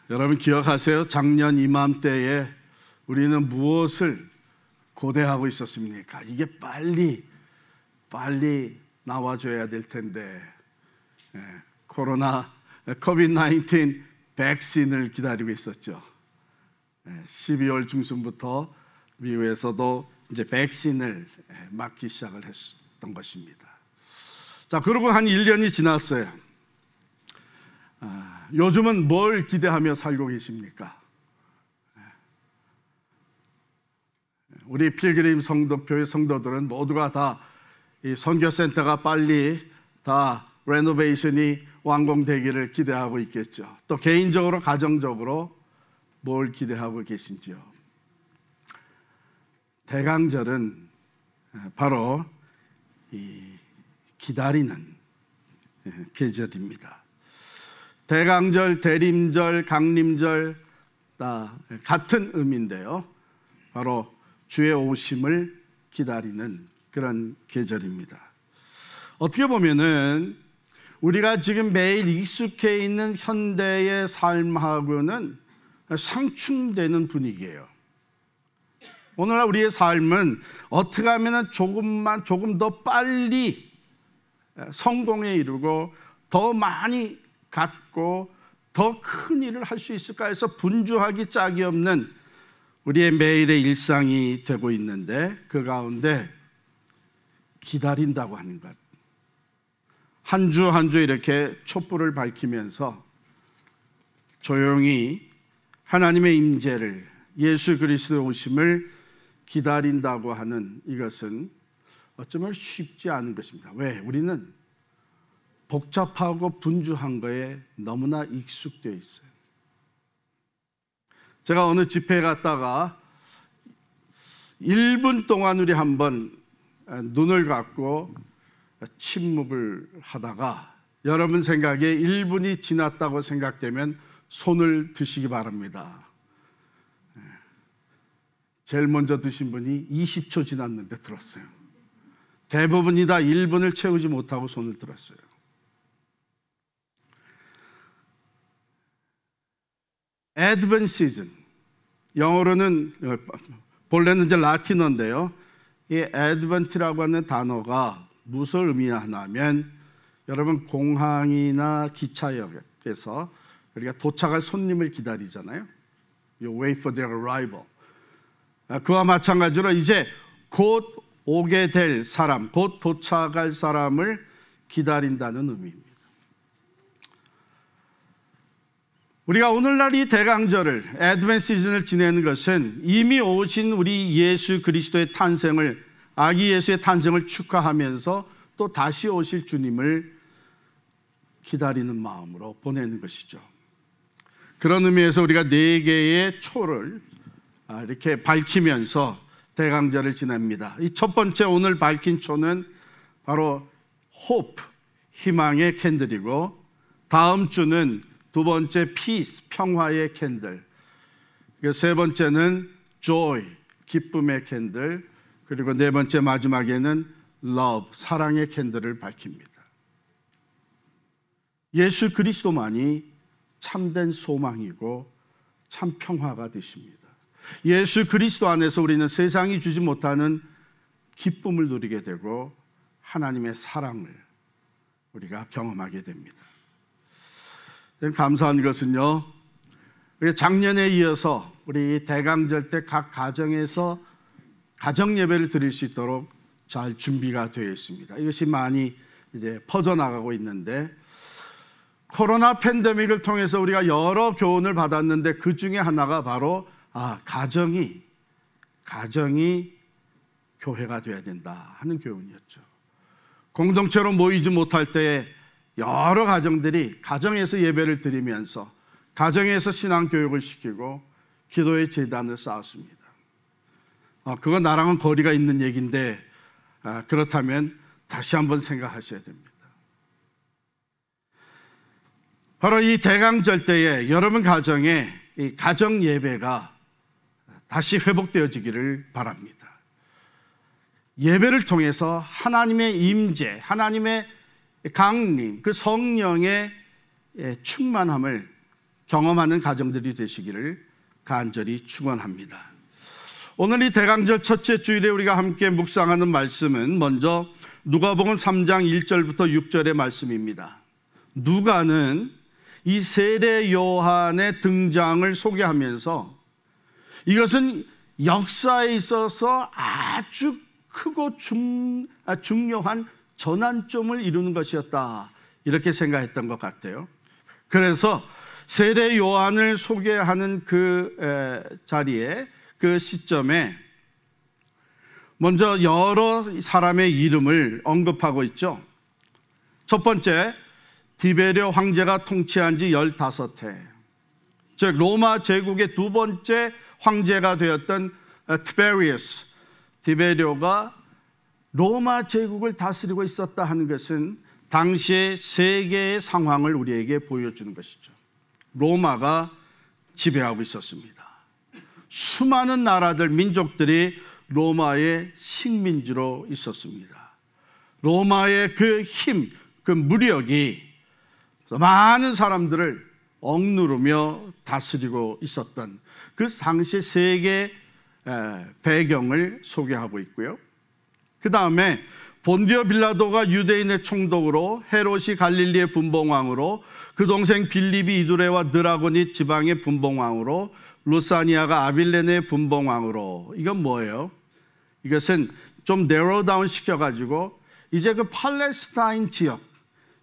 여러분 기억하세요? 작년 이맘때에 우리는 무엇을 고대하고 있었습니까? 이게 빨리 나와줘야 될 텐데, 코로나 COVID-19 백신을 기다리고 있었죠. 12월 중순부터 미국에서도 이제 백신을 맞기 시작을 했던 것입니다. 자, 그리고 한 1년이 지났어요. 요즘은 뭘 기대하며 살고 계십니까? 우리 필그림 성도교회 성도들은 모두가 다 이 선교센터가 빨리 다 레노베이션이 완공되기를 기대하고 있겠죠. 또 개인적으로 가정적으로 뭘 기대하고 계신지요? 대강절은 바로 이 기다리는 계절입니다. 대강절, 대림절, 강림절 다 같은 의미인데요. 바로 주의 오심을 기다리는 그런 계절입니다. 어떻게 보면은 우리가 지금 매일 익숙해 있는 현대의 삶하고는 상충되는 분위기예요. 오늘날 우리의 삶은 어떻게 하면 조금 더 빨리 성공에 이르고 더 많이 갖고 더 큰 일을 할 수 있을까 해서 분주하기 짝이 없는 우리의 매일의 일상이 되고 있는데, 그 가운데 기다린다고 하는 것, 한 주 한 주 이렇게 촛불을 밝히면서 조용히 하나님의 임재를, 예수 그리스도의 오심을 기다린다고 하는 이것은 어쩌면 쉽지 않은 것입니다. 왜? 우리는 복잡하고 분주한 거에 너무나 익숙되어 있어요. 제가 어느 집회에 갔다가 1분 동안 우리 한번 눈을 감고 침묵을 하다가, 여러분 생각에 1분이 지났다고 생각되면 손을 드시기 바랍니다. 제일 먼저 드신 분이 20초 지났는데 들었어요. 대부분이 다 1분을 채우지 못하고 손을 들었어요. 애드벤트 시즌, 영어로는 본래는 이제 라틴어인데요. 이 애드벤트라고 하는 단어가 무엇을 의미하냐면, 여러분 공항이나 기차역에서 우리가 도착할 손님을 기다리잖아요. You wait for their arrival. 그와 마찬가지로 이제 곧 오게 될 사람, 곧 도착할 사람을 기다린다는 의미입니다. 우리가 오늘날 이 대강절을, 애드벤트 시즌을 지내는 것은 이미 오신 우리 예수 그리스도의 탄생을, 아기 예수의 탄생을 축하하면서 또 다시 오실 주님을 기다리는 마음으로 보내는 것이죠. 그런 의미에서 우리가 4개의 초를 이렇게 밝히면서 대강절을 지냅니다. 이 첫 번째 오늘 밝힌 초는 바로 hope, 희망의 캔들이고, 다음 주는 두 번째 peace, 평화의 캔들, 세 번째는 joy, 기쁨의 캔들, 그리고 네 번째 마지막에는 love, 사랑의 캔들을 밝힙니다. 예수 그리스도만이 참된 소망이고 참 평화가 되십니다. 예수 그리스도 안에서 우리는 세상이 주지 못하는 기쁨을 누리게 되고 하나님의 사랑을 우리가 경험하게 됩니다. 감사한 것은요, 우리 작년에 이어서 우리 대강절 때 각 가정에서 가정 예배를 드릴 수 있도록 잘 준비가 되어 있습니다. 이것이 많이 이제 퍼져나가고 있는데, 코로나 팬데믹을 통해서 우리가 여러 교훈을 받았는데 그 중에 하나가 바로 가정이 교회가 되어야 된다 하는 교훈이었죠. 공동체로 모이지 못할 때에 여러 가정들이 가정에서 예배를 드리면서 가정에서 신앙교육을 시키고 기도의 제단을 쌓았습니다. 그건 나랑은 거리가 있는 얘기인데, 그렇다면 다시 한번 생각하셔야 됩니다. 바로 이 대강절 때에 여러분 가정에 이 가정 예배가 다시 회복되어지기를 바랍니다. 예배를 통해서 하나님의 임재, 하나님의 강림, 그 성령의 충만함을 경험하는 가정들이 되시기를 간절히 축원합니다. 오늘 이 대강절 첫째 주일에 우리가 함께 묵상하는 말씀은 먼저 누가복음 3장 1절부터 6절의 말씀입니다. 누가는 이 세례 요한의 등장을 소개하면서 이것은 역사에 있어서 아주 크고 중요한 전환점을 이루는 것이었다, 이렇게 생각했던 것 같아요. 그래서 세례 요한을 소개하는 그 자리에, 그 시점에 먼저 여러 사람의 이름을 언급하고 있죠. 첫 번째, 디베리오 황제가 통치한 지 15해, 즉 로마 제국의 두 번째 황제가 되었던 티베리우스, 디베리오가 로마 제국을 다스리고 있었다 하는 것은 당시의 세계의 상황을 우리에게 보여주는 것이죠. 로마가 지배하고 있었습니다. 수많은 나라들, 민족들이 로마의 식민지로 있었습니다. 로마의 그 힘, 그 무력이 많은 사람들을 억누르며 다스리고 있었던 그 당시 세계 배경을 소개하고 있고요. 그 다음에 본디오 빌라도가 유대인의 총독으로, 헤롯이 갈릴리의 분봉왕으로, 그 동생 빌립이 이두레와 드라고니 지방의 분봉왕으로, 루사니아가 아빌레네의 분봉왕으로. 이건 뭐예요? 이것은 좀 네로 다운 시켜가지고 이제 그 팔레스타인 지역,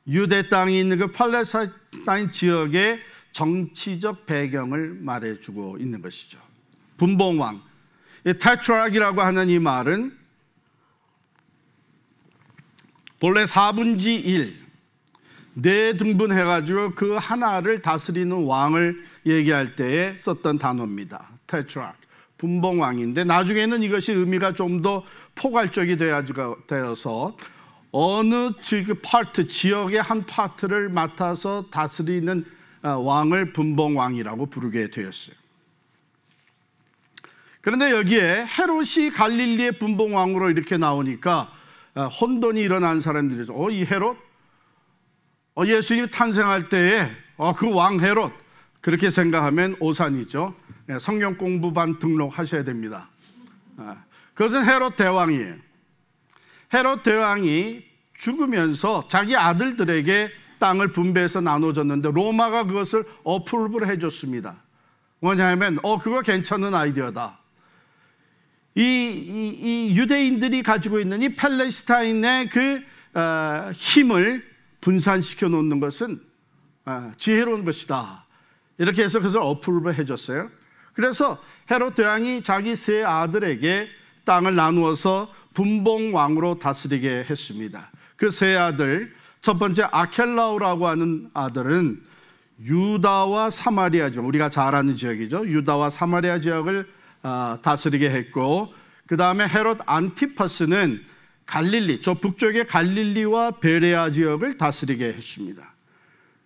유대 땅이 있는 그 팔레스타인 지역의 정치적 배경을 말해주고 있는 것이죠. 분봉왕, 테트락이라고 하는 이 말은 본래 4분의 1, 4등분 해가지고 그 하나를 다스리는 왕을 얘기할 때에 썼던 단어입니다. 테트락, 분봉왕인데 나중에는 이것이 의미가 좀 더 포괄적이 되어서 어느 파트, 지역의 한 파트를 맡아서 다스리는 왕을 분봉왕이라고 부르게 되었어요. 그런데 여기에 헤롯이 갈릴리의 분봉왕으로 이렇게 나오니까 혼돈이 일어난 사람들이 이 헤롯? 예수님 탄생할 때에 그 왕 헤롯, 그렇게 생각하면 오산이죠. 성경 공부반 등록하셔야 됩니다. 그것은 헤롯 대왕이에요. 헤롯 대왕이 죽으면서 자기 아들들에게 땅을 분배해서 나눠줬는데 로마가 그것을 어프로브를 해줬습니다. 뭐냐면 그거 괜찮은 아이디어다. 이 유대인들이 가지고 있는 이 팔레스타인의 그 힘을 분산시켜 놓는 것은 지혜로운 것이다, 이렇게 해서 그것을 어프로브를 해줬어요. 그래서 헤롯 대왕이 자기 세 아들에게 땅을 나누어서 분봉왕으로 다스리게 했습니다. 그 세 아들, 첫 번째 아켈라오라고 하는 아들은 유다와 사마리아 지역, 우리가 잘 아는 지역이죠. 유다와 사마리아 지역을 다스리게 했고, 그 다음에 헤롯 안티파스는 갈릴리, 저 북쪽의 갈릴리와 베레아 지역을 다스리게 했습니다.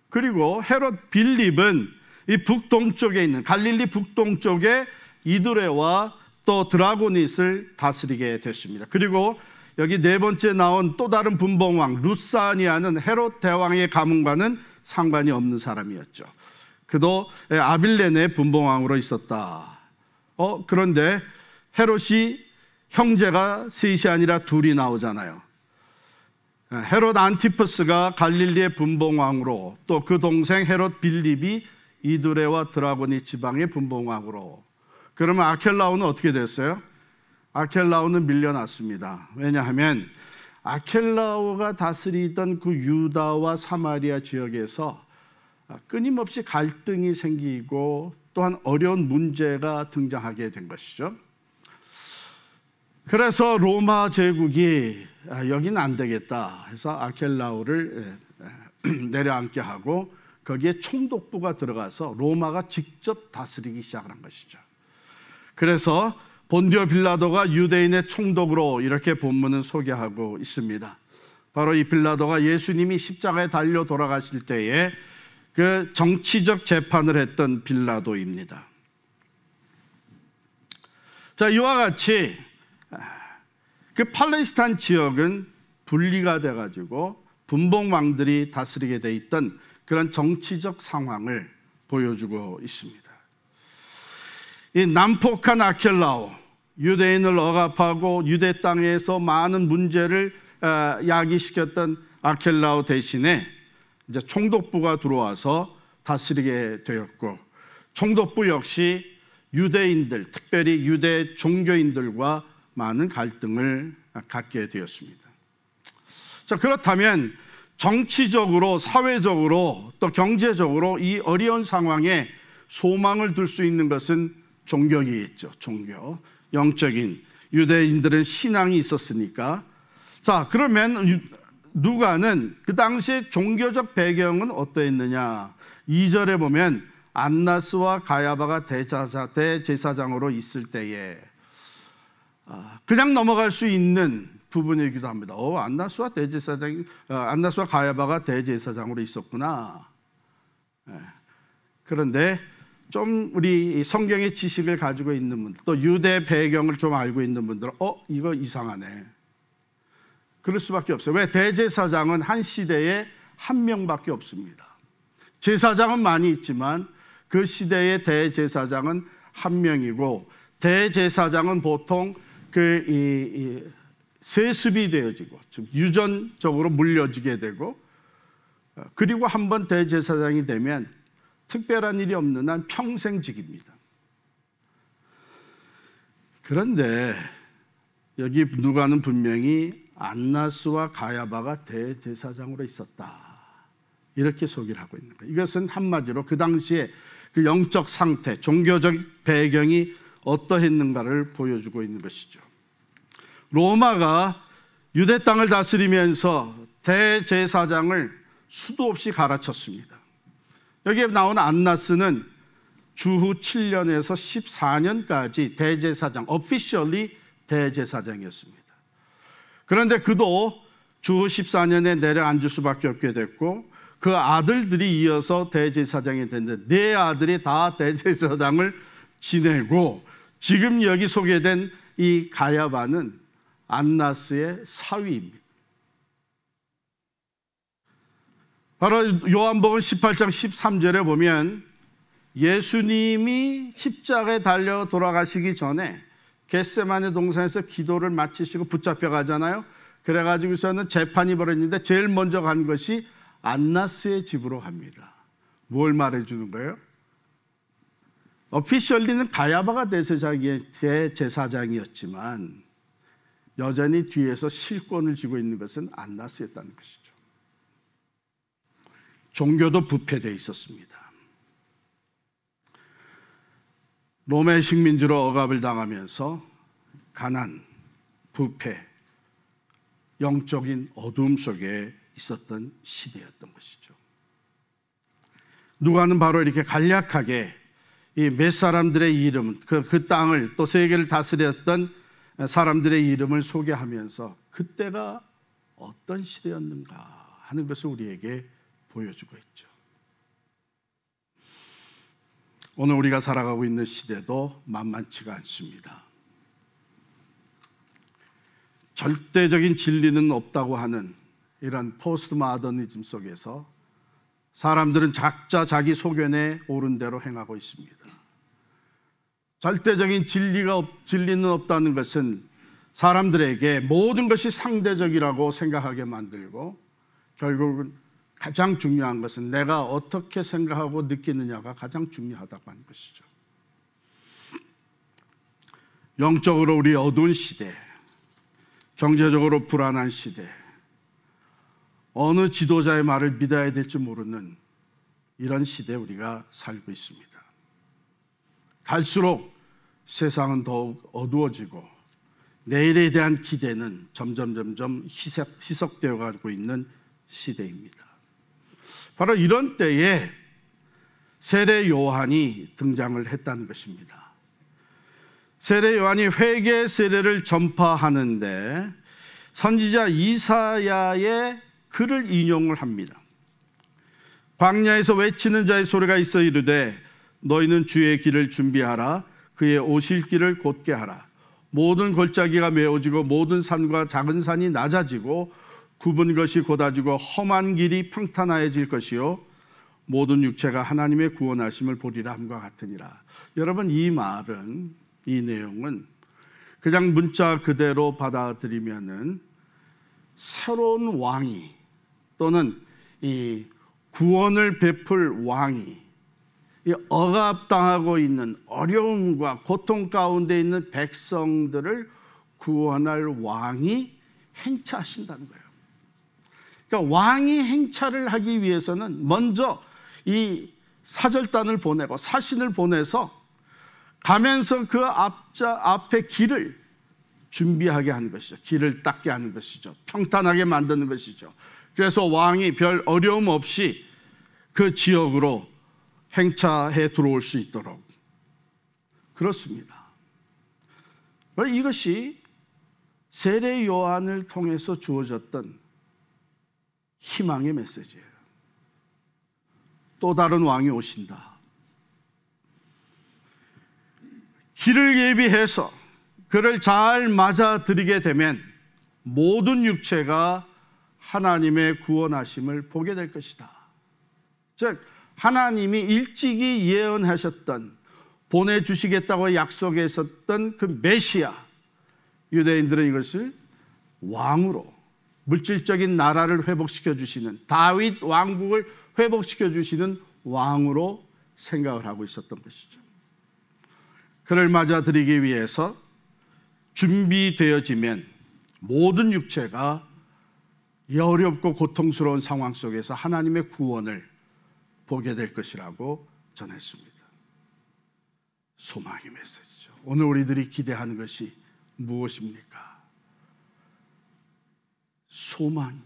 그리고 헤롯 빌립은 이 북동쪽에 있는 갈릴리 북동쪽의 이두레와 또 드라고니스를 다스리게 됐습니다. 그리고 여기 네 번째 나온 또 다른 분봉왕 루사니아는 헤롯 대왕의 가문과는 상관이 없는 사람이었죠. 그도 아빌레네 분봉왕으로 있었다. 그런데 헤롯이 형제가 셋이 아니라 둘이 나오잖아요. 헤롯 안티퍼스가 갈릴리의 분봉왕으로, 또 그 동생 헤롯 빌립이 이두레와 드라고니 지방의 분봉왕으로. 그러면 아켈라오는 어떻게 됐어요? 아켈라오는 밀려났습니다. 왜냐하면 아켈라오가 다스리던 그 유다와 사마리아 지역에서 끊임없이 갈등이 생기고 또한 어려운 문제가 등장하게 된 것이죠. 그래서 로마 제국이 여기는 안 되겠다 해서 아켈라오를 내려앉게 하고 거기에 총독부가 들어가서 로마가 직접 다스리기 시작한 것이죠. 그래서 본디오 빌라도가 유대인의 총독으로 이렇게 본문은 소개하고 있습니다. 바로 이 빌라도가 예수님이 십자가에 달려 돌아가실 때에 그 정치적 재판을 했던 빌라도입니다. 자, 이와 같이 그 팔레스타인 지역은 분리가 돼가지고 분봉왕들이 다스리게 돼 있던 그런 정치적 상황을 보여주고 있습니다. 이 난폭한 아켈라오, 유대인을 억압하고 유대 땅에서 많은 문제를 야기시켰던 아켈라오 대신에 이제 총독부가 들어와서 다스리게 되었고, 총독부 역시 유대인들, 특별히 유대 종교인들과 많은 갈등을 갖게 되었습니다. 자, 그렇다면 정치적으로, 사회적으로, 또 경제적으로 이 어려운 상황에 소망을 둘 수 있는 것은 종교이겠죠. 종교, 영적인 유대인들은 신앙이 있었으니까. 자, 그러면 누가는 그 당시에 종교적 배경은 어떠했느냐? 2절에 보면 안나스와 가야바가 대제사장으로 있을 때에, 그냥 넘어갈 수 있는 부분이기도 합니다. 안나스와 가야바가 대제사장으로 있었구나. 그런데 좀 우리 성경의 지식을 가지고 있는 분들, 또 유대 배경을 좀 알고 있는 분들은 이거 이상하네. 그럴 수밖에 없어요. 왜? 대제사장은 한 시대에 한 명밖에 없습니다. 제사장은 많이 있지만 그 시대의 대제사장은 한 명이고, 대제사장은 보통 세습이 되어지고 유전적으로 물려지게 되고, 그리고 한번 대제사장이 되면 특별한 일이 없는 한 평생직입니다. 그런데 여기 누가는 분명히 안나스와 가야바가 대제사장으로 있었다, 이렇게 소개를 하고 있는 거예요. 이것은 한마디로 그 당시에 그 영적 상태, 종교적 배경이 어떠했는가를 보여주고 있는 것이죠. 로마가 유대 땅을 다스리면서 대제사장을 수도 없이 갈아쳤습니다. 여기에 나온 안나스는 주후 7년에서 14년까지 대제사장, officially 대제사장이었습니다. 그런데 그도 주후 14년에 내려앉을 수밖에 없게 됐고, 그 아들들이 이어서 대제사장이 됐는데 네 아들이 다 대제사장을 지내고, 지금 여기 소개된 이 가야바는 안나스의 사위입니다. 바로 요한복음 18장 13절에 보면 예수님이 십자가에 달려 돌아가시기 전에 겟세마네 동산에서 기도를 마치시고 붙잡혀 가잖아요. 그래가지고서는 재판이 벌어졌는데 제일 먼저 간 것이 안나스의 집으로 갑니다. 뭘 말해주는 거예요? 오피셜리는 가야바가 대제사장이었지만 여전히 뒤에서 실권을 쥐고 있는 것은 안나스였다는 것이죠. 종교도 부패되어 있었습니다. 로마의 식민지로 억압을 당하면서 가난, 부패, 영적인 어두움 속에 있었던 시대였던 것이죠. 누가는 바로 이렇게 간략하게 이 몇 사람들의 이름, 그 땅을 또 세계를 다스렸던 사람들의 이름을 소개하면서 그때가 어떤 시대였는가 하는 것을 우리에게 보여주고 있죠. 오늘 우리가 살아가고 있는 시대도 만만치가 않습니다. 절대적인 진리는 없다고 하는 이런 포스트 마더니즘 속에서 사람들은 각자 자기 소견에 옳은 대로 행하고 있습니다. 절대적인 진리는 없다는 것은 사람들에게 모든 것이 상대적이라고 생각하게 만들고, 결국은 가장 중요한 것은 내가 어떻게 생각하고 느끼느냐가 가장 중요하다고 하는 것이죠. 영적으로 우리 어두운 시대, 경제적으로 불안한 시대, 어느 지도자의 말을 믿어야 될지 모르는 이런 시대에 우리가 살고 있습니다. 갈수록 세상은 더욱 어두워지고 내일에 대한 기대는 점점 희석되어 가고 있는 시대입니다. 바로 이런 때에 세례 요한이 등장을 했다는 것입니다. 세례 요한이 회개 세례를 전파하는데 선지자 이사야의 글을 인용을 합니다. 광야에서 외치는 자의 소리가 있어 이르되 너희는 주의 길을 준비하라. 그의 오실 길을 곧게 하라. 모든 골짜기가 메워지고 모든 산과 작은 산이 낮아지고 굽은 것이 곧아지고 험한 길이 평탄하여질 것이요 모든 육체가 하나님의 구원하심을 보리라 함과 같으니라. 여러분, 이 말은, 이 내용은 그냥 문자 그대로 받아들이면은 새로운 왕이 또는 이 구원을 베풀 왕이 이 억압당하고 있는 어려움과 고통 가운데 있는 백성들을 구원할 왕이 행차하신다는 거예요. 그러니까 왕이 행차를 하기 위해서는 먼저 이 사절단을 보내고 사신을 보내서 가면서 그 앞에 길을 준비하게 하는 것이죠. 길을 닦게 하는 것이죠. 평탄하게 만드는 것이죠. 그래서 왕이 별 어려움 없이 그 지역으로 행차해 들어올 수 있도록 그렇습니다. 이것이 세례 요한을 통해서 주어졌던 희망의 메시지예요. 또 다른 왕이 오신다. 길을 예비해서 그를 잘 맞아들이게 되면 모든 육체가 하나님의 구원하심을 보게 될 것이다. 즉 하나님이 일찍이 예언하셨던, 보내주시겠다고 약속했었던 그 메시아, 유대인들은 이것을 왕으로, 물질적인 나라를 회복시켜 주시는, 다윗 왕국을 회복시켜 주시는 왕으로 생각을 하고 있었던 것이죠. 그를 맞아들이기 위해서 준비되어지면 모든 육체가 이 어렵고 고통스러운 상황 속에서 하나님의 구원을 보게 될 것이라고 전했습니다. 소망의 메시지죠. 오늘 우리들이 기대하는 것이 무엇입니까? 소망.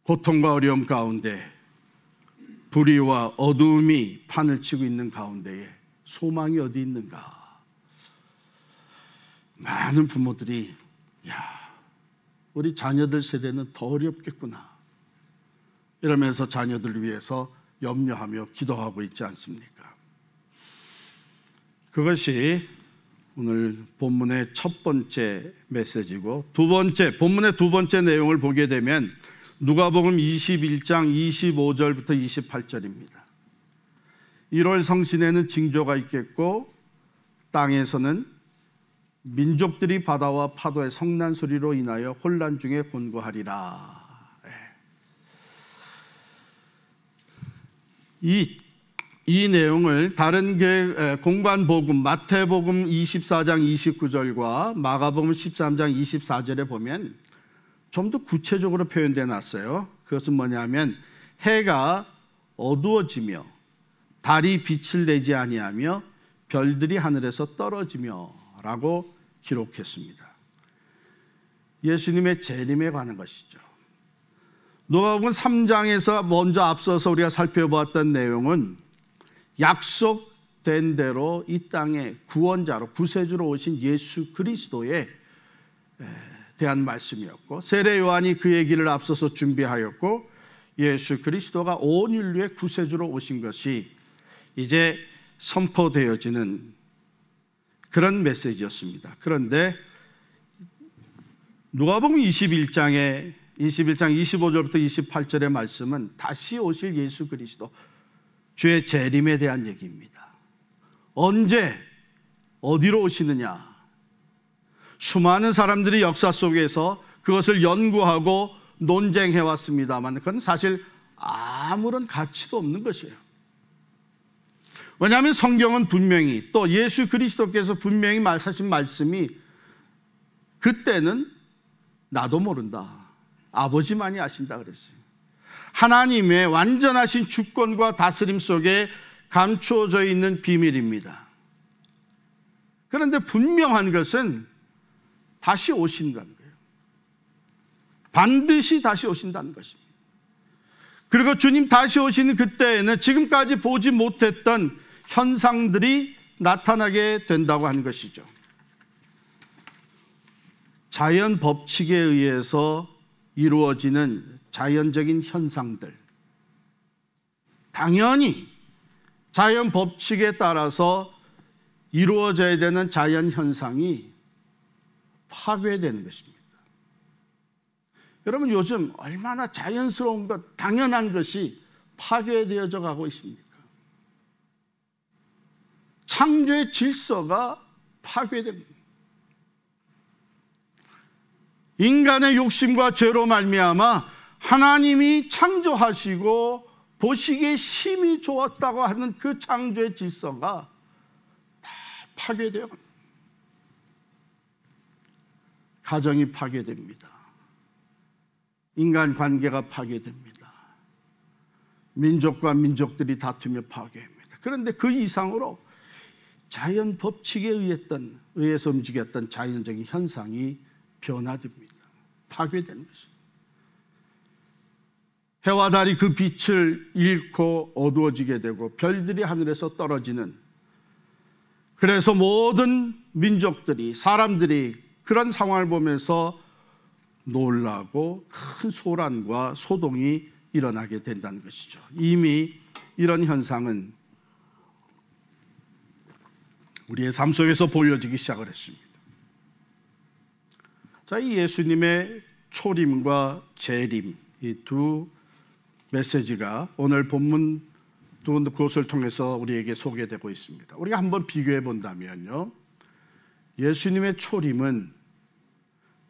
고통과 어려움 가운데, 불의와 어두움이 판을 치고 있는 가운데에 소망이 어디 있는가? 많은 부모들이 우리 자녀들 세대는 더 어렵겠구나 이러면서 자녀들을 위해서 염려하며 기도하고 있지 않습니까? 그것이 오늘 본문의 첫 번째 메시지고, 본문의 두 번째 내용을 보게 되면 누가복음 21장 25절부터 28절입니다. 1월 성신에는 징조가 있겠고 땅에서는 민족들이 바다와 파도의 성난 소리로 인하여 혼란 중에 곤고하리라. 이 내용을 다른 공관복음, 마태복음 24장 29절과 마가복음 13장 24절에 보면 좀 더 구체적으로 표현되어 놨어요. 그것은 뭐냐면 해가 어두워지며 달이 빛을 내지 아니하며 별들이 하늘에서 떨어지며 라고 기록했습니다. 예수님의 재림에 관한 것이죠. 누가복음 3장에서 먼저 앞서서 우리가 살펴보았던 내용은 약속된 대로 이 땅에 구원자로, 구세주로 오신 예수 그리스도에 대한 말씀이었고, 세례 요한이 그의 길을 앞서서 준비하였고, 예수 그리스도가 온 인류의 구세주로 오신 것이 이제 선포되어지는 그런 메시지였습니다. 그런데 누가복음 21장 25절부터 28절의 말씀은 다시 오실 예수 그리스도, 주의 재림에 대한 얘기입니다. 언제, 어디로 오시느냐? 수많은 사람들이 역사 속에서 그것을 연구하고 논쟁해왔습니다만 그건 사실 아무런 가치도 없는 것이에요. 왜냐하면 성경은 분명히, 또 예수 그리스도께서 분명히 말하신 말씀이 그때는 나도 모른다, 아버지만이 아신다 그랬어요. 하나님의 완전하신 주권과 다스림 속에 감추어져 있는 비밀입니다. 그런데 분명한 것은 다시 오신다는 거예요. 반드시 다시 오신다는 것입니다. 그리고 주님 다시 오시는 그때에는 지금까지 보지 못했던 현상들이 나타나게 된다고 하는 것이죠. 자연 법칙에 의해서 이루어지는 자연적인 현상들, 당연히 자연 법칙에 따라서 이루어져야 되는 자연 현상이 파괴되는 것입니다. 여러분, 요즘 얼마나 자연스러운 것, 당연한 것이 파괴되어져 가고 있습니까? 창조의 질서가 파괴됩니다. 인간의 욕심과 죄로 말미암아 하나님이 창조하시고 보시기에 심히 좋았다고 하는 그 창조의 질서가 다 파괴되어 갑니다. 가정이 파괴됩니다. 인간관계가 파괴됩니다. 민족과 민족들이 다투며 파괴됩니다. 그런데 그 이상으로 자연 법칙에 의해서 움직였던 자연적인 현상이 변화됩니다. 파괴되는 것입니다. 해와 달이 그 빛을 잃고 어두워지게 되고 별들이 하늘에서 떨어지는, 그래서 모든 민족들이, 사람들이 그런 상황을 보면서 놀라고 큰 소란과 소동이 일어나게 된다는 것이죠. 이미 이런 현상은 우리의 삶 속에서 보여지기 시작을 했습니다. 자, 이 예수님의 초림과 재림, 이 두 메시지가 오늘 본문 두 곳을 통해서 우리에게 소개되고 있습니다. 우리가 한번 비교해 본다면요, 예수님의 초림은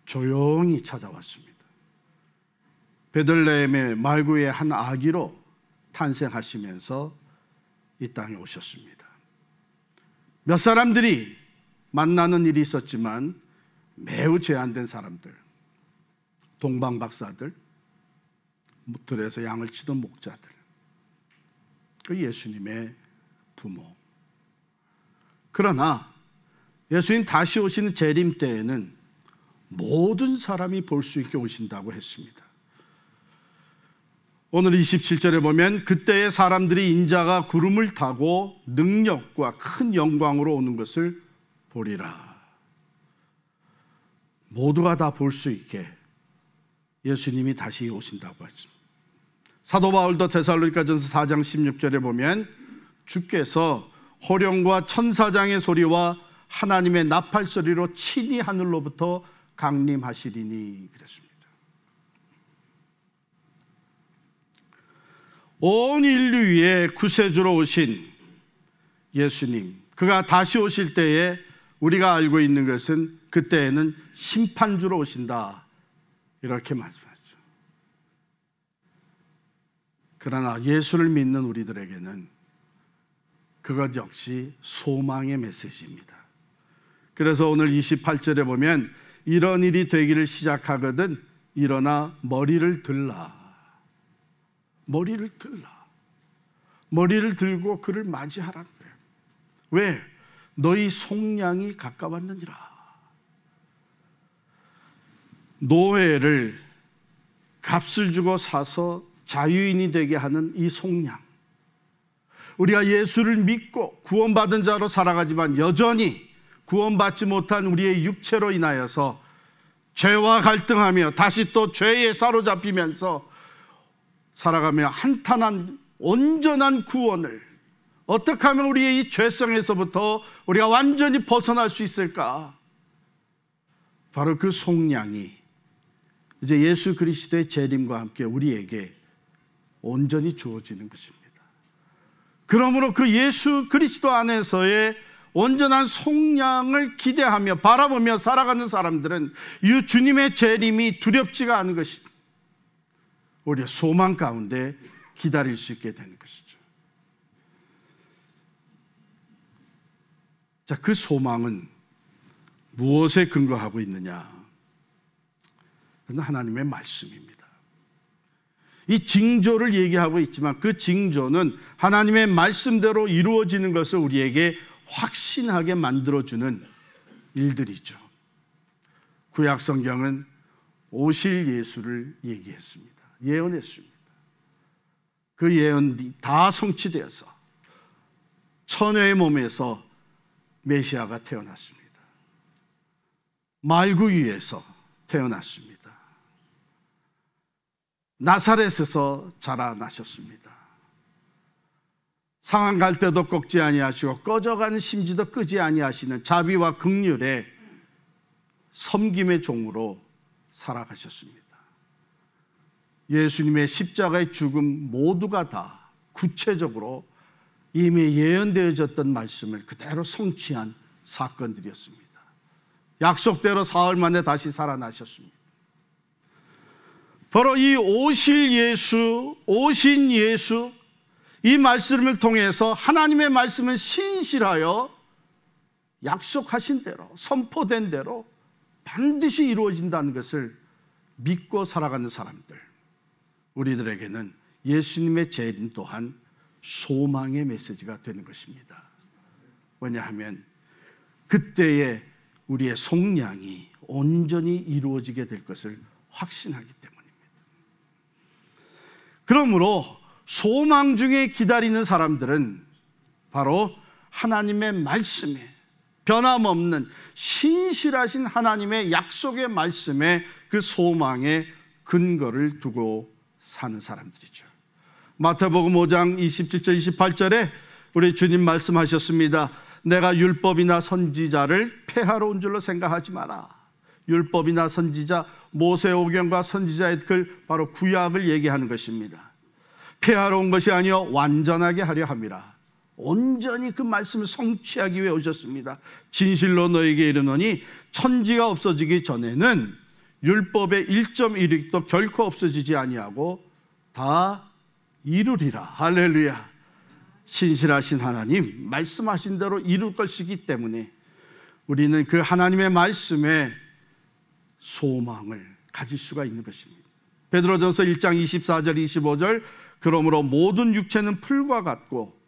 조용히 찾아왔습니다. 베들레헴의 말구의 한 아기로 탄생하시면서 이 땅에 오셨습니다. 몇 사람들이 만나는 일이 있었지만 매우 제한된 사람들, 동방박사들, 들에서 양을 치던 목자들, 그 예수님의 부모. 그러나 예수님 다시 오시는 재림 때에는 모든 사람이 볼 수 있게 오신다고 했습니다. 오늘 27절에 보면 그때의 사람들이 인자가 구름을 타고 능력과 큰 영광으로 오는 것을 보리라. 모두가 다 볼 수 있게 예수님이 다시 오신다고 하죠. 사도 바울도 데살로니가전서 4장 16절에 보면 주께서 호령과 천사장의 소리와 하나님의 나팔 소리로 친히 하늘로부터 강림하시리니 그랬습니다. 온 인류 위에 구세주로 오신 예수님, 그가 다시 오실 때에 우리가 알고 있는 것은 그때에는 심판주로 오신다, 이렇게 말씀하죠. 그러나 예수를 믿는 우리들에게는 그것 역시 소망의 메시지입니다. 그래서 오늘 28절에 보면 이런 일이 되기를 시작하거든 일어나 머리를 들라. 머리를 들라. 머리를 들고 그를 맞이하라는 거예요. 왜? 너희 속량이 가까웠느니라. 노예를 값을 주고 사서 자유인이 되게 하는 이 속량, 우리가 예수를 믿고 구원받은 자로 살아가지만 여전히 구원받지 못한 우리의 육체로 인하여서 죄와 갈등하며 다시 또 죄에 사로잡히면서 살아가며 한탄한 온전한 구원을 어떻게 하면 우리의 이 죄성에서부터 우리가 완전히 벗어날 수 있을까? 바로 그 속량이 이제 예수 그리스도의 재림과 함께 우리에게 온전히 주어지는 것입니다. 그러므로 그 예수 그리스도 안에서의 온전한 속량을 기대하며 바라보며 살아가는 사람들은 이 주님의 재림이 두렵지가 않은 것입니다. 오히려 소망 가운데 기다릴 수 있게 되는 것이죠. 자, 그 소망은 무엇에 근거하고 있느냐? 그건 하나님의 말씀입니다. 이 징조를 얘기하고 있지만 그 징조는 하나님의 말씀대로 이루어지는 것을 우리에게 확신하게 만들어주는 일들이죠. 구약 성경은 오실 예수를 얘기했습니다. 예언했습니다. 그 예언이 다 성취되어서 처녀의 몸에서 메시아가 태어났습니다. 말구 위에서 태어났습니다. 나사렛에서 자라나셨습니다. 상한 갈 때도 꺾지 아니하시고 꺼져가는 심지도 끄지 아니하시는 자비와 긍휼의 섬김의 종으로 살아가셨습니다. 예수님의 십자가의 죽음 모두가 다 구체적으로 이미 예언되어졌던 말씀을 그대로 성취한 사건들이었습니다. 약속대로 사흘 만에 다시 살아나셨습니다. 바로 이 오신 예수, 이 말씀을 통해서 하나님의 말씀은 신실하여 약속하신 대로, 선포된 대로 반드시 이루어진다는 것을 믿고 살아가는 사람들, 우리들에게는 예수님의 재림 또한 소망의 메시지가 되는 것입니다. 왜냐하면 그때에 우리의 속량이 온전히 이루어지게 될 것을 확신하기 때문입니다. 그러므로 소망 중에 기다리는 사람들은 바로 하나님의 말씀에, 변함없는 신실하신 하나님의 약속의 말씀에, 그 소망의 근거를 두고 사는 사람들이죠. 마태복음 5장 27절 28절에 우리 주님 말씀하셨습니다. 내가 율법이나 선지자를 폐하러 온 줄로 생각하지 마라. 율법이나 선지자, 모세오경과 선지자의 글, 바로 구약을 얘기하는 것입니다. 폐하러 온 것이 아니요 완전하게 하려 함이라. 온전히 그 말씀을 성취하기 위해 오셨습니다. 진실로 너에게 이르노니 천지가 없어지기 전에는 율법의 1.1획도 결코 없어지지 아니하고 다 이루리라. 할렐루야. 신실하신 하나님, 말씀하신 대로 이룰 것이기 때문에 우리는 그 하나님의 말씀에 소망을 가질 수가 있는 것입니다. 베드로전서 1장 24절 25절 그러므로 모든 육체는 풀과 같고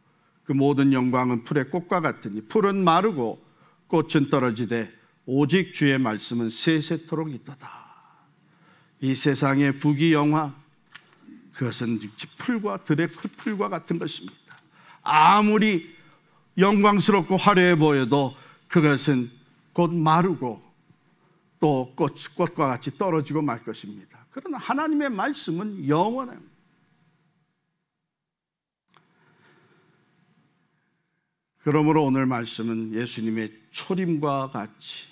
그 모든 영광은 풀의 꽃과 같으니 풀은 마르고 꽃은 떨어지되 오직 주의 말씀은 세세토록 있도다. 이 세상의 부귀영화, 그것은 풀과 들의 풀과 같은 것입니다. 아무리 영광스럽고 화려해 보여도 그것은 곧 마르고 또 꽃과 같이 떨어지고 말 것입니다. 그러나 하나님의 말씀은 영원합니다. 그러므로 오늘 말씀은 예수님의 초림과 같이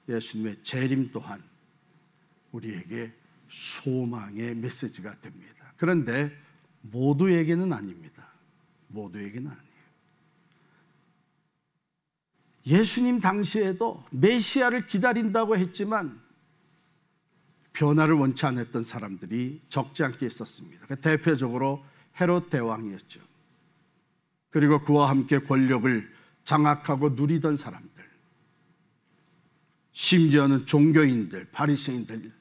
예수님의 재림 또한 우리에게 소망의 메시지가 됩니다. 그런데 모두에게는 아닙니다. 모두에게는 아니에요. 예수님 당시에도 메시아를 기다린다고 했지만 변화를 원치 않았던 사람들이 적지 않게 있었습니다. 대표적으로 헤롯 대왕이었죠. 그리고 그와 함께 권력을 장악하고 누리던 사람들, 심지어는 종교인들, 바리새인들,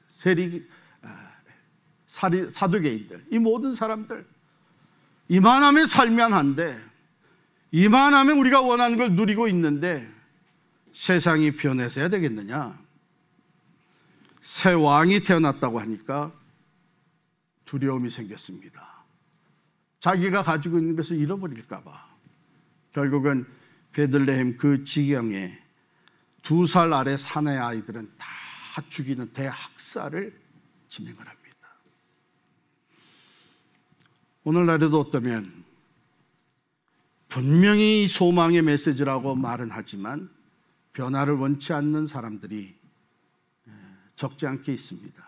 사두개인들, 이 모든 사람들, 이만하면 살면 한데, 이만하면 우리가 원하는 걸 누리고 있는데 세상이 변해서야 되겠느냐? 새 왕이 태어났다고 하니까 두려움이 생겼습니다. 자기가 가지고 있는 것을 잃어버릴까 봐. 결국은 베들레헴 그 지경에 2살 아래 사내 아이들은 다 죽이는 대학살을 진행을 합니다. 오늘날에도 어떠면 분명히 소망의 메시지라고 말은 하지만 변화를 원치 않는 사람들이 적지 않게 있습니다.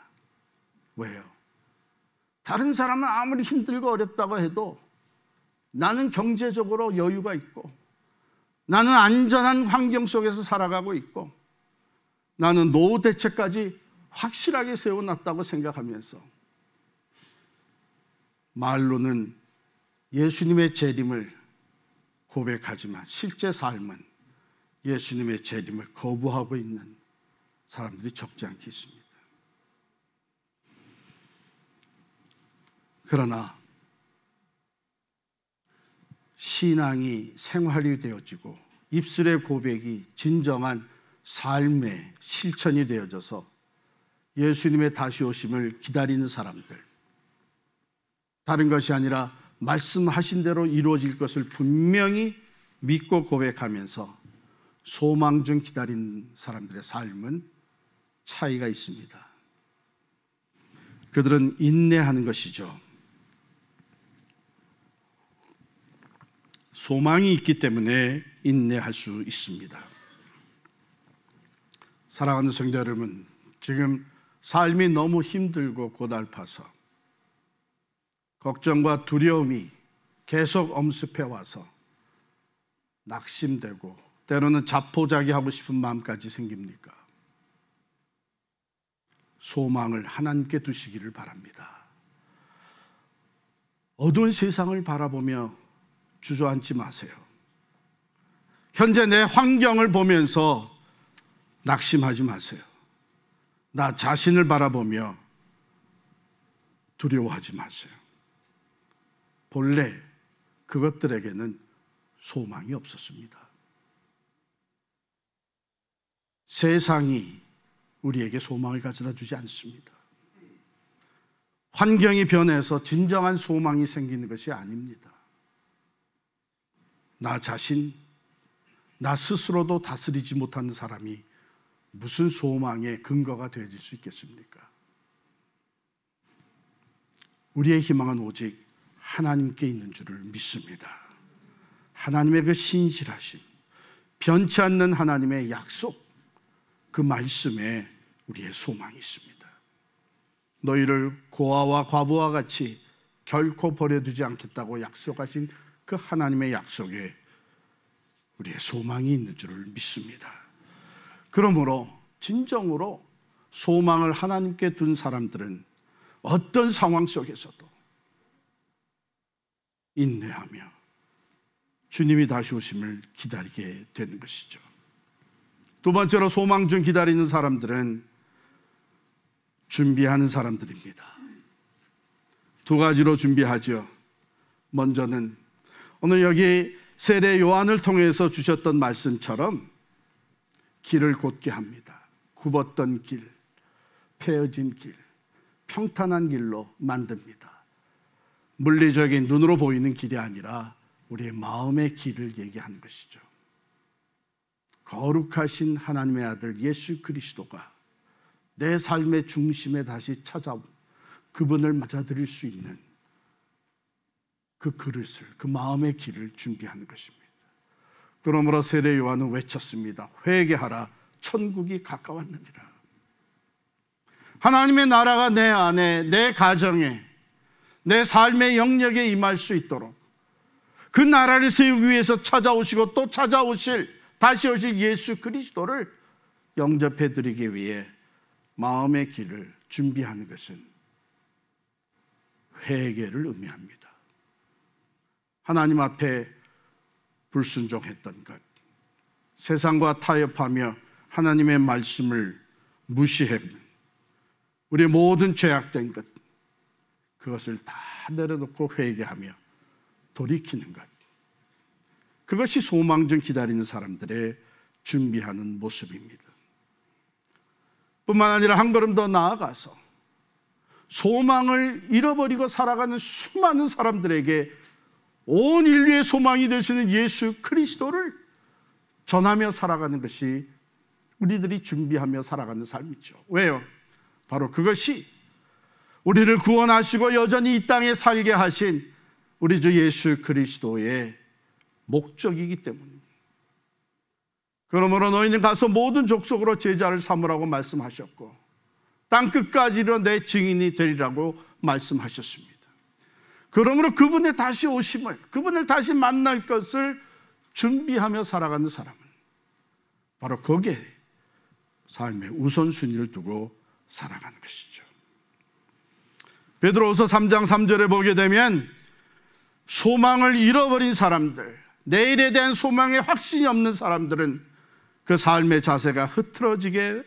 왜요? 다른 사람은 아무리 힘들고 어렵다고 해도 나는 경제적으로 여유가 있고 나는 안전한 환경 속에서 살아가고 있고 나는 노후 대책까지 확실하게 세워놨다고 생각하면서 말로는 예수님의 재림을 고백하지만 실제 삶은 예수님의 재림을 거부하고 있는 사람들이 적지 않게 있습니다. 그러나 신앙이 생활이 되어지고 입술의 고백이 진정한 삶의 실천이 되어져서 예수님의 다시 오심을 기다리는 사람들, 다른 것이 아니라 말씀하신 대로 이루어질 것을 분명히 믿고 고백하면서 소망 중 기다리는 사람들의 삶은 차이가 있습니다. 그들은 인내하는 것이죠. 소망이 있기 때문에 인내할 수 있습니다. 사랑하는 성도 여러분, 지금 삶이 너무 힘들고 고달파서 걱정과 두려움이 계속 엄습해 와서 낙심되고 때로는 자포자기하고 싶은 마음까지 생깁니까? 소망을 하나님께 두시기를 바랍니다. 어두운 세상을 바라보며 주저앉지 마세요. 현재 내 환경을 보면서 낙심하지 마세요. 나 자신을 바라보며 두려워하지 마세요. 본래 그것들에게는 소망이 없었습니다. 세상이 우리에게 소망을 가져다 주지 않습니다. 환경이 변해서 진정한 소망이 생기는 것이 아닙니다. 나 자신, 나 스스로도 다스리지 못하는 사람이 무슨 소망의 근거가 되어질 수 있겠습니까? 우리의 희망은 오직 하나님께 있는 줄을 믿습니다. 하나님의 그 신실하심, 변치 않는 하나님의 약속, 그 말씀에 우리의 소망이 있습니다. 너희를 고아와 과부와 같이 결코 버려두지 않겠다고 약속하신 그 하나님의 약속에 우리의 소망이 있는 줄을 믿습니다. 그러므로 진정으로 소망을 하나님께 둔 사람들은 어떤 상황 속에서도 인내하며 주님이 다시 오심을 기다리게 되는 것이죠. 두 번째로 소망 중 기다리는 사람들은 준비하는 사람들입니다. 두 가지로 준비하죠. 먼저는 오늘 여기 세례 요한을 통해서 주셨던 말씀처럼 길을 곧게 합니다. 굽었던 길, 패어진 길, 평탄한 길로 만듭니다. 물리적인 눈으로 보이는 길이 아니라 우리의 마음의 길을 얘기하는 것이죠. 거룩하신 하나님의 아들 예수 그리스도가 내 삶의 중심에 다시 찾아온 그분을 맞아들일 수 있는 그 그릇을, 그 마음의 길을 준비하는 것입니다. 그러므로 세례 요한은 외쳤습니다. 회개하라, 천국이 가까웠느니라. 하나님의 나라가 내 안에, 내 가정에, 내 삶의 영역에 임할 수 있도록 그 나라를 세우기 위해서 찾아오시고 또 찾아오실, 다시 오실 예수 그리스도를 영접해 드리기 위해 마음의 길을 준비하는 것은 회개를 의미합니다. 하나님 앞에 불순종했던 것, 세상과 타협하며 하나님의 말씀을 무시했는 우리의 모든 죄악된 것, 그것을 다 내려놓고 회개하며 돌이키는 것, 그것이 소망 중 기다리는 사람들의 준비하는 모습입니다. 뿐만 아니라 한 걸음 더 나아가서 소망을 잃어버리고 살아가는 수많은 사람들에게 온 인류의 소망이 되시는 예수 그리스도를 전하며 살아가는 것이 우리들이 준비하며 살아가는 삶이죠. 왜요? 바로 그것이 우리를 구원하시고 여전히 이 땅에 살게 하신 우리 주 예수 그리스도의 목적이기 때문입니다. 그러므로 너희는 가서 모든 족속으로 제자를 삼으라고 말씀하셨고 땅 끝까지로 내 증인이 되리라고 말씀하셨습니다. 그러므로 그분의 다시 오심을, 그분을 다시 만날 것을 준비하며 살아가는 사람은 바로 거기에 삶의 우선순위를 두고 살아가는 것이죠. 베드로후서 3장 3절에 보게 되면 소망을 잃어버린 사람들, 내일에 대한 소망에 확신이 없는 사람들은 그 삶의 자세가 흐트러지게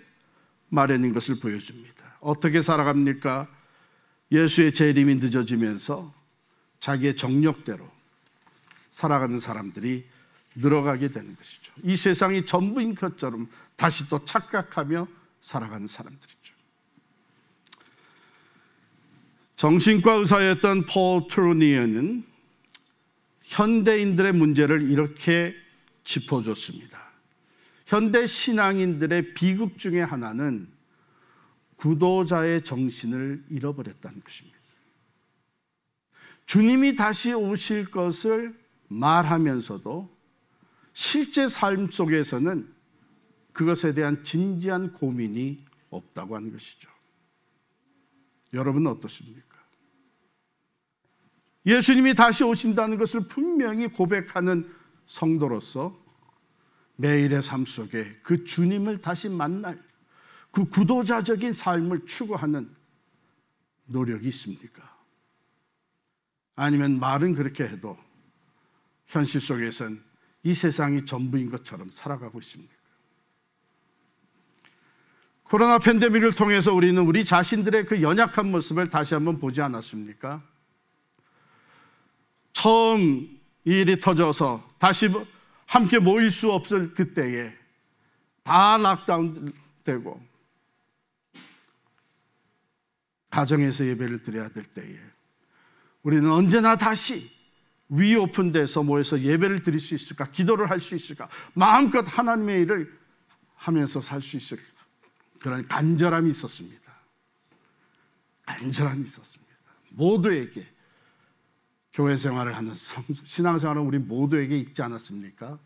마련인 것을 보여줍니다. 어떻게 살아갑니까? 예수의 재림이 늦어지면서 자기의 정력대로 살아가는 사람들이 늘어가게 되는 것이죠. 이 세상이 전부인 것처럼 다시 또 착각하며 살아가는 사람들이죠. 정신과 의사였던 폴 트루니어는 현대인들의 문제를 이렇게 짚어줬습니다. 현대 신앙인들의 비극 중에 하나는 구도자의 정신을 잃어버렸다는 것입니다. 주님이 다시 오실 것을 말하면서도 실제 삶 속에서는 그것에 대한 진지한 고민이 없다고 하는 것이죠. 여러분은 어떻습니까? 예수님이 다시 오신다는 것을 분명히 고백하는 성도로서 매일의 삶 속에 그 주님을 다시 만날 그 구도자적인 삶을 추구하는 노력이 있습니까? 아니면 말은 그렇게 해도 현실 속에선 이 세상이 전부인 것처럼 살아가고 있습니까? 코로나 팬데믹을 통해서 우리는 우리 자신들의 그 연약한 모습을 다시 한번 보지 않았습니까? 처음 이 일이 터져서 다시 함께 모일 수 없을 그때에 다 락다운 되고 가정에서 예배를 드려야 될 때에 우리는 언제나 다시 위오픈돼서 모여서 예배를 드릴 수 있을까? 기도를 할 수 있을까? 마음껏 하나님의 일을 하면서 살 수 있을까? 그런 간절함이 있었습니다. 간절함이 있었습니다. 모두에게 교회 생활을 하는 신앙생활은 우리 모두에게 있지 않았습니까?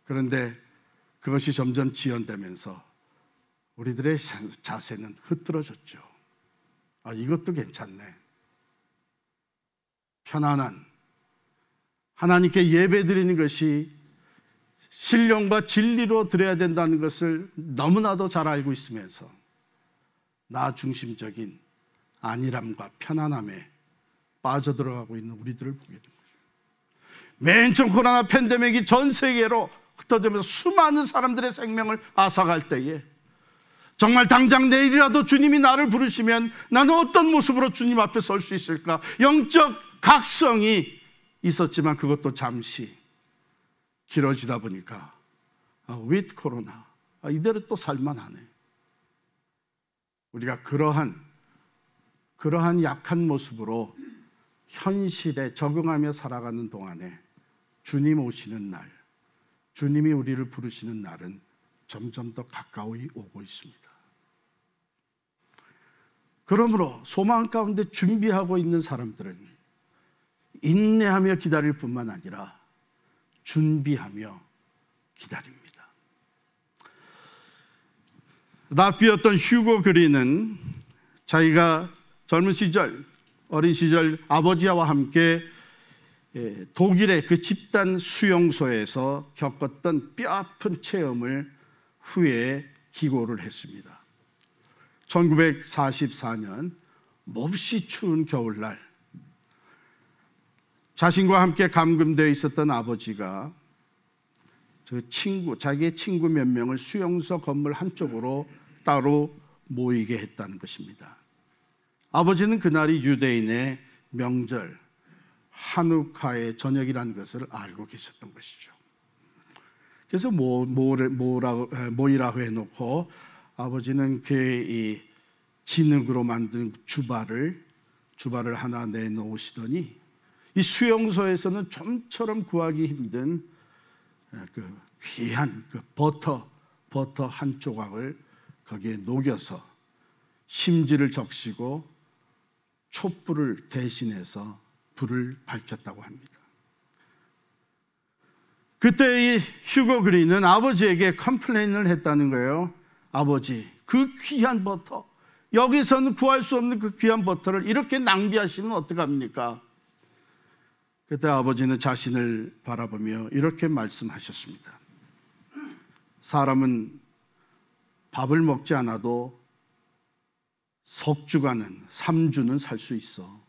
그런데 그것이 점점 지연되면서 우리들의 자세는 흐트러졌죠. 이것도 괜찮네. 편안한 하나님께 예배 드리는 것이 신령과 진리로 드려야 된다는 것을 너무나도 잘 알고 있으면서 나 중심적인 안일함과 편안함에 빠져들어가고 있는 우리들을 보게 됩니다. 맨 처음 코로나 팬데믹이 전 세계로 흩어지면서 수많은 사람들의 생명을 앗아갈 때에 정말 당장 내일이라도 주님이 나를 부르시면 나는 어떤 모습으로 주님 앞에 설 수 있을까? 영적 각성이 있었지만 그것도 잠시 길어지다 보니까 with 코로나 이대로 또 살만하네. 우리가 그러한 약한 모습으로 현실에 적응하며 살아가는 동안에 주님 오시는 날, 주님이 우리를 부르시는 날은 점점 더 가까이 오고 있습니다. 그러므로 소망 가운데 준비하고 있는 사람들은 인내하며 기다릴 뿐만 아니라 준비하며 기다립니다. 랍비였던 휴고 그린은 자기가 젊은 시절, 어린 시절 아버지와 함께 독일의 그 집단 수용소에서 겪었던 뼈아픈 체험을 후에 기고를 했습니다. 1944년 몹시 추운 겨울날 자신과 함께 감금되어 있었던 아버지가 자기의 친구 몇 명을 수용소 건물 한쪽으로 따로 모이게 했다는 것입니다. 아버지는 그날이 유대인의 명절 하누카의 저녁이라는 것을 알고 계셨던 것이죠. 그래서 모이라고 해놓고 아버지는 그의 진흙으로 만든 주발을 하나 내놓으시더니 이 수용소에서는 좀처럼 구하기 힘든 그 귀한 그 버터 한 조각을 거기에 녹여서 심지를 적시고 촛불을 대신해서 불을 밝혔다고 합니다. 그때 이 휴고 그린은 아버지에게 컴플레인을 했다는 거예요. 아버지, 그 귀한 버터, 여기서는 구할 수 없는 그 귀한 버터를 이렇게 낭비하시면 어떡합니까? 그때 아버지는 자신을 바라보며 이렇게 말씀하셨습니다. 사람은 밥을 먹지 않아도 석주간은 3주는 살 수 있어.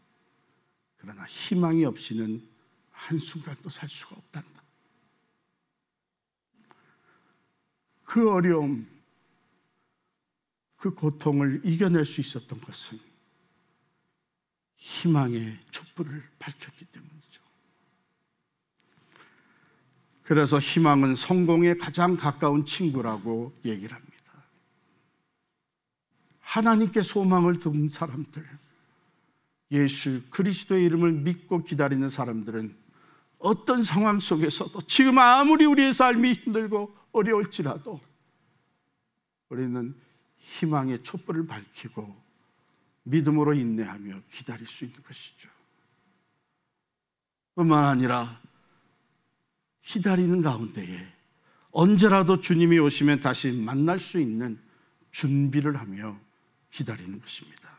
그러나 희망이 없이는 한순간도 살 수가 없단다. 그 어려움, 그 고통을 이겨낼 수 있었던 것은 희망의 촛불을 밝혔기 때문이죠. 그래서 희망은 성공에 가장 가까운 친구라고 얘기를 합니다. 하나님께 소망을 둔 사람들, 예수 그리스도의 이름을 믿고 기다리는 사람들은 어떤 상황 속에서도 지금 아무리 우리의 삶이 힘들고 어려울지라도 우리는 희망의 촛불을 밝히고 믿음으로 인내하며 기다릴 수 있는 것이죠. 뿐만 아니라 기다리는 가운데에 언제라도 주님이 오시면 다시 만날 수 있는 준비를 하며 기다리는 것입니다.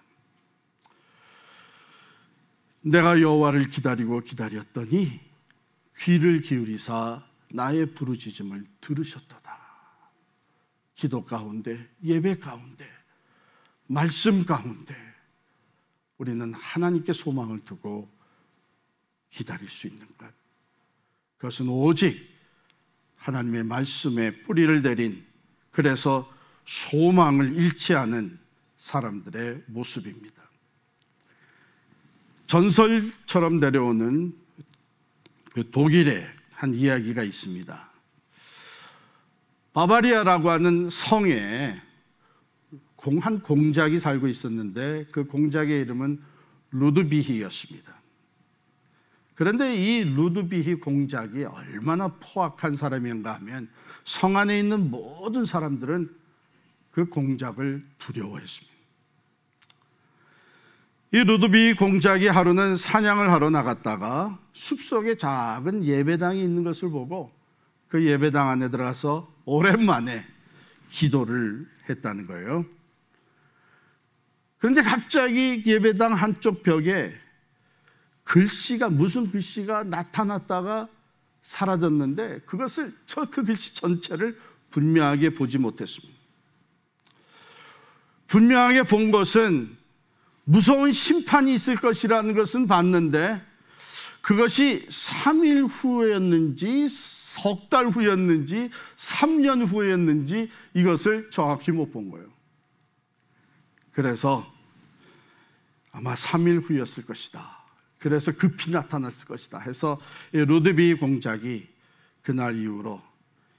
내가 여호와를 기다리고 기다렸더니 귀를 기울이사 나의 부르짖음을 들으셨도다. 기도 가운데, 예배 가운데, 말씀 가운데 우리는 하나님께 소망을 두고 기다릴 수 있는 것, 그것은 오직 하나님의 말씀에 뿌리를 내린, 그래서 소망을 잃지 않은 사람들의 모습입니다. 전설처럼 내려오는 그 독일의 한 이야기가 있습니다. 바바리아라고 하는 성에 한 공작이 살고 있었는데 그 공작의 이름은 루드비히였습니다. 그런데 이 루드비히 공작이 얼마나 포악한 사람인가 하면 성 안에 있는 모든 사람들은 그 공작을 두려워했습니다. 이 루드비히 공작이 하루는 사냥을 하러 나갔다가 숲속에 작은 예배당이 있는 것을 보고 그 예배당 안에 들어가서 오랜만에 기도를 했다는 거예요. 그런데 갑자기 예배당 한쪽 벽에 글씨가, 무슨 글씨가 나타났다가 사라졌는데 그것을, 그 글씨 전체를 분명하게 보지 못했습니다. 분명하게 본 것은 무서운 심판이 있을 것이라는 것은 봤는데 그것이 3일 후였는지 석 달 후였는지 3년 후였는지 이것을 정확히 못 본 거예요. 그래서 아마 3일 후였을 것이다. 그래서 급히 나타났을 것이다 해서 루드비히 공작이 그날 이후로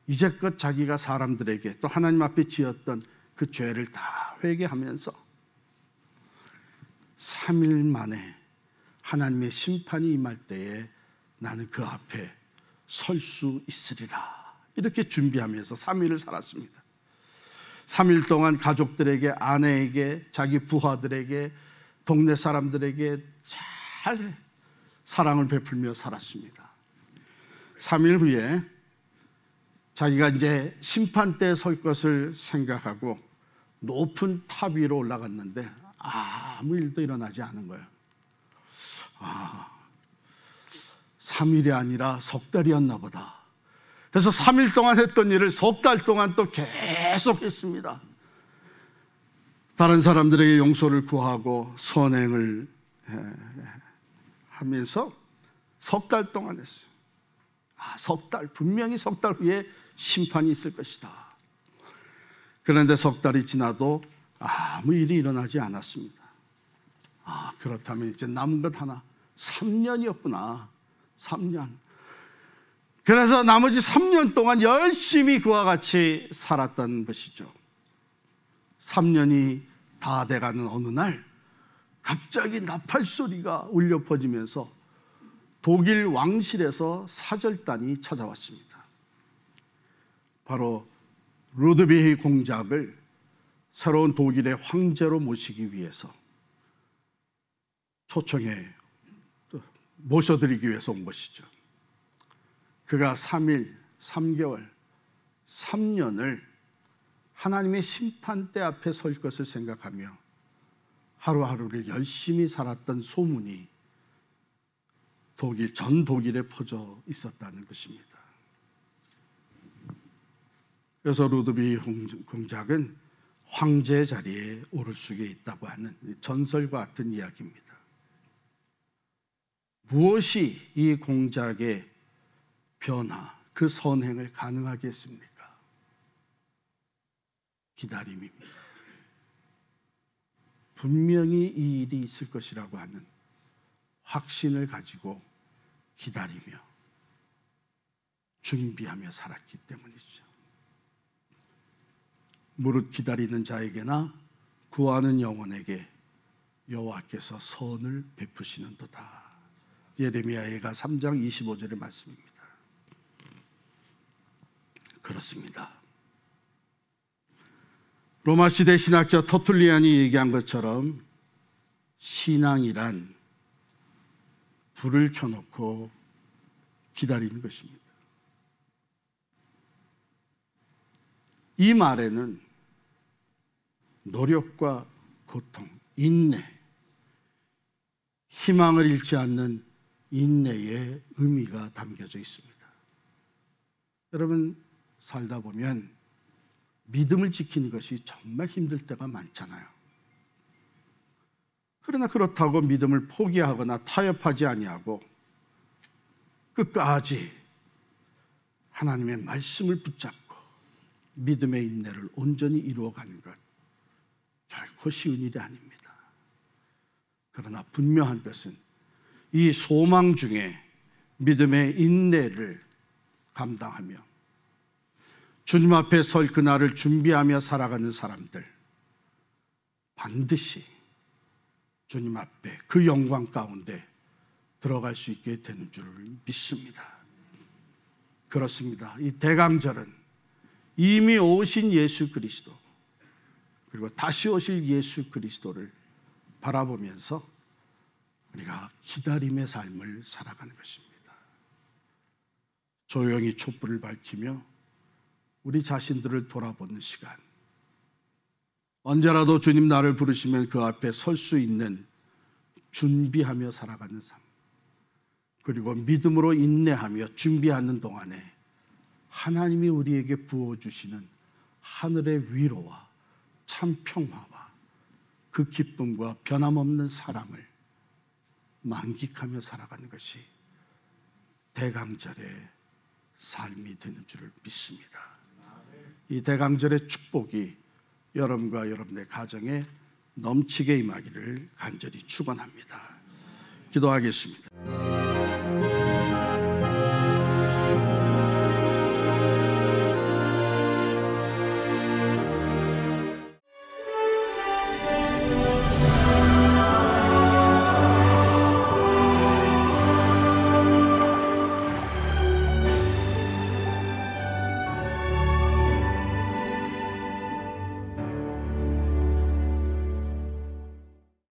이제껏 자기가 사람들에게 또 하나님 앞에 지었던 그 죄를 다 회개하면서 3일 만에 하나님의 심판이 임할 때에 나는 그 앞에 설 수 있으리라, 이렇게 준비하면서 3일을 살았습니다. 3일 동안 가족들에게, 아내에게, 자기 부하들에게, 동네 사람들에게 잘 사랑을 베풀며 살았습니다. 3일 후에 자기가 이제 심판대에 설 것을 생각하고 높은 탑 위로 올라갔는데 아무 일도 일어나지 않은 거예요. 3일이 아니라 석 달이었나 보다. 그래서 3일 동안 했던 일을 석 달 동안 또 계속 했습니다. 다른 사람들에게 용서를 구하고 선행을 하면서 석 달 동안 했어요. 석 달, 분명히 석 달 후에 심판이 있을 것이다. 그런데 석 달이 지나도 아무 일이 일어나지 않았습니다. 그렇다면 이제 남은 것 하나, 3년이었구나. 3년. 그래서 나머지 3년 동안 열심히 그와 같이 살았던 것이죠. 3년이 다 돼가는 어느 날 갑자기 나팔 소리가 울려 퍼지면서 독일 왕실에서 사절단이 찾아왔습니다. 바로 루드비히 공작을 새로운 독일의 황제로 모시기 위해서 초청해 모셔드리기 위해서 온 것이죠. 그가 3일, 3개월, 3년을 하나님의 심판대 앞에 설 것을 생각하며 하루하루를 열심히 살았던 소문이 전 독일에 퍼져 있었다는 것입니다. 그래서 루드비히 공작은 황제 자리에 오를 수에 있다고 하는 전설과 같은 이야기입니다. 무엇이 이 공작의 변화, 그 선행을 가능하게 했습니까? 기다림입니다. 분명히 이 일이 있을 것이라고 하는 확신을 가지고 기다리며 준비하며 살았기 때문이죠. 무릇 기다리는 자에게나 구하는 영혼에게 여호와께서 선을 베푸시는도다. 예레미야가 3장 25절의 말씀입니다. 그렇습니다. 로마 시대 신학자 터툴리안이 얘기한 것처럼 신앙이란 불을 켜놓고 기다리는 것입니다. 이 말에는 노력과 고통, 인내, 희망을 잃지 않는 인내의 의미가 담겨져 있습니다. 여러분, 살다 보면 믿음을 지키는 것이 정말 힘들 때가 많잖아요. 그러나 그렇다고 믿음을 포기하거나 타협하지 아니하고 끝까지 하나님의 말씀을 붙잡고 믿음의 인내를 온전히 이루어가는 것, 결코 쉬운 일이 아닙니다. 그러나 분명한 것은 이 소망 중에 믿음의 인내를 감당하며 주님 앞에 설 그날을 준비하며 살아가는 사람들, 반드시 주님 앞에 그 영광 가운데 들어갈 수 있게 되는 줄을 믿습니다. 그렇습니다. 이 대강절은 이미 오신 예수 그리스도, 그리고 다시 오실 예수 그리스도를 바라보면서 우리가 기다림의 삶을 살아가는 것입니다. 조용히 촛불을 밝히며 우리 자신들을 돌아보는 시간, 언제라도 주님 나를 부르시면 그 앞에 설 수 있는 준비하며 살아가는 삶, 그리고 믿음으로 인내하며 준비하는 동안에 하나님이 우리에게 부어주시는 하늘의 위로와 참 평화와 그 기쁨과 변함없는 사랑을 만끽하며 살아가는 것이 대강절의 삶이 되는 줄을 믿습니다. 이 대강절의 축복이 여러분과 여러분의 가정에 넘치게 임하기를 간절히 축원합니다. 기도하겠습니다.